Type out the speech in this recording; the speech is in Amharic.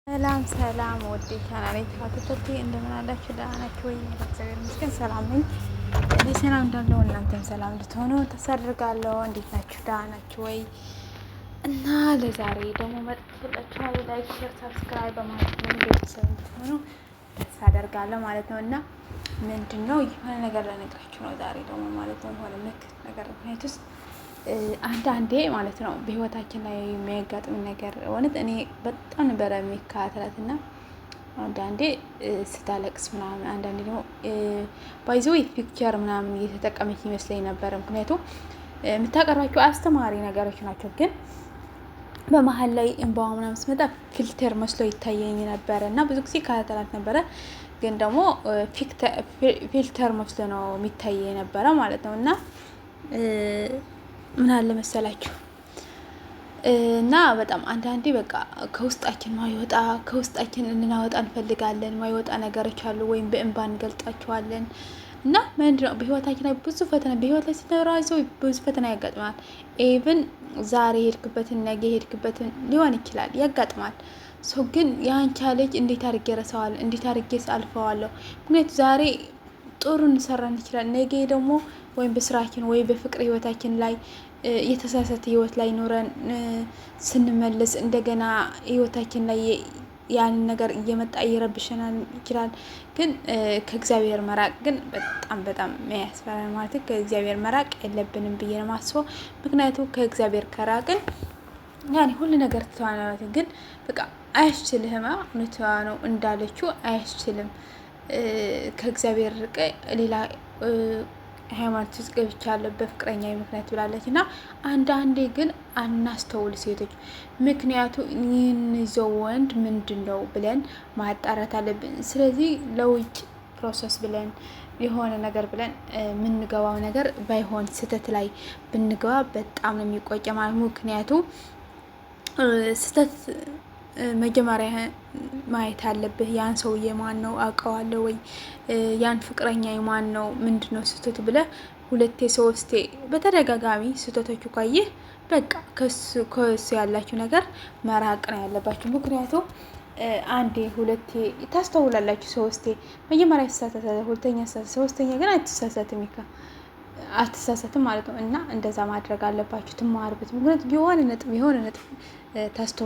ሰላም ሰላም ወደ ቻናሌ ተከታታዮች እንደምን አላችሁ? ደህና ናችሁ ወይ? እግዚአብሔር ይመስገን ሰላም ነኝ። እኔ ሰላም እንዳለው እናንተም ሰላም እንድትሆኑ ተስፋ አደርጋለሁ። እንዴት ናችሁ? ደህና ናችሁ ወይ? እና ለዛሬ ደግሞ መጥቼላችኋለሁ። ላይክ፣ ሼር፣ ሰብስክራይብ በማድረግ ቤተሰብ እንድትሆኑ ተስፋ አደርጋለሁ ማለት ነው። እና ምንድነው የሆነ ነገር ልነግራችሁ ነው ዛሬ ደግሞ ማለት ነው። የሆነ ነገር ምክንያት ውስጥ አንዳንዴ ማለት ነው በህይወታችን ላይ የሚያጋጥም ነገር እውነት እኔ በጣም ነበረ የሚከታተላት እና አንዳንዴ ስታለቅስ ምናምን አንዳንዴ ደግሞ ባይዘው ፒክቸር ምናምን እየተጠቀመች ይመስለኝ ነበር። ምክንያቱም የምታቀርባቸው አስተማሪ ነገሮች ናቸው፣ ግን በመሀል ላይ እንባዋ ምናምን ስመጣ ፊልተር መስሎ ይታየኝ ነበረ እና ብዙ ጊዜ ከታተላት ነበረ፣ ግን ደግሞ ፊልተር መስሎ ነው የሚታየኝ ነበረ ማለት ነው። እና ምን አለ መሰላችሁ እና በጣም አንዳንዴ በቃ ከውስጣችን ማይወጣ ከውስጣችን እንናወጣ እንፈልጋለን። ማይወጣ ነገሮች አሉ ወይም በእንባ እንገልጣቸዋለን። እና ምንድነው በህይወታችን ላይ ብዙ ፈተና በህይወት ላይ ሲኖራቸው ብዙ ፈተና ያጋጥማል። ኢቭን ዛሬ ሄድክበትን ነገ ሄድክበትን ሊሆን ይችላል ያጋጥማል። ሰው ግን ያን ቻሌንጅ እንዴት አድርጌ ረሳዋለሁ? እንዴት አድርጌ አልፈዋለሁ? ምክንያቱ ዛሬ ጥሩ እንሰራን ይችላል፣ ነገ ደግሞ ወይም በስራችን ወይ በፍቅር ህይወታችን ላይ የተሳሳተ ህይወት ላይ ኖረን ስንመለስ እንደገና ህይወታችን ላይ ያንን ነገር እየመጣ እየረብሸናል ይችላል። ግን ከእግዚአብሔር መራቅ ግን በጣም የሚያስፈራን ማለት ከእግዚአብሔር መራቅ የለብንም ብዬ ነው የማስበው። ምክንያቱም ከእግዚአብሔር ከራቅን ያኔ ሁሉ ነገር ተዋናለት፣ ግን በቃ አያስችልህም። እውነቷ ነው እንዳለችው አያስችልም። ከእግዚአብሔር ርቀ ሌላ ሃይማኖት ውስጥ ገብቻለሁ በፍቅረኛ ምክንያት ብላለች። እና አንዳንዴ ግን አናስተውል ሴቶች፣ ምክንያቱ ይህን ይዘው ወንድ ምንድን ነው ብለን ማጣራት አለብን። ስለዚህ ለውጭ ፕሮሰስ ብለን የሆነ ነገር ብለን የምንገባው ነገር ባይሆን ስህተት ላይ ብንገባ በጣም ነው የሚቆጨ ማለት። ምክንያቱ ስህተት መጀመሪያ ማየት አለብህ። ያን ሰውዬ ማን ነው? አውቀዋለሁ ወይ? ያን ፍቅረኛ ማን ነው? ምንድን ነው ስህተቱ ብለህ ሁለቴ ሶስቴ በተደጋጋሚ ስህተቶቹ ካየህ በቃ ከሱ ያላችሁ ነገር መራቅ ነው ያለባችሁ። ምክንያቱም አንዴ ሁለቴ ታስተውላላችሁ፣ ሶስቴ መጀመሪያ ተሳሳተ፣ ሁለተኛ ተሳሳተ፣ ሶስተኛ ግን አትሳሳትም ማለት ነው። እና እንደዛ ማድረግ አለባችሁ፣ ትማሩበት። ምክንያቱም የሆነ ነጥብ ታስተውሉ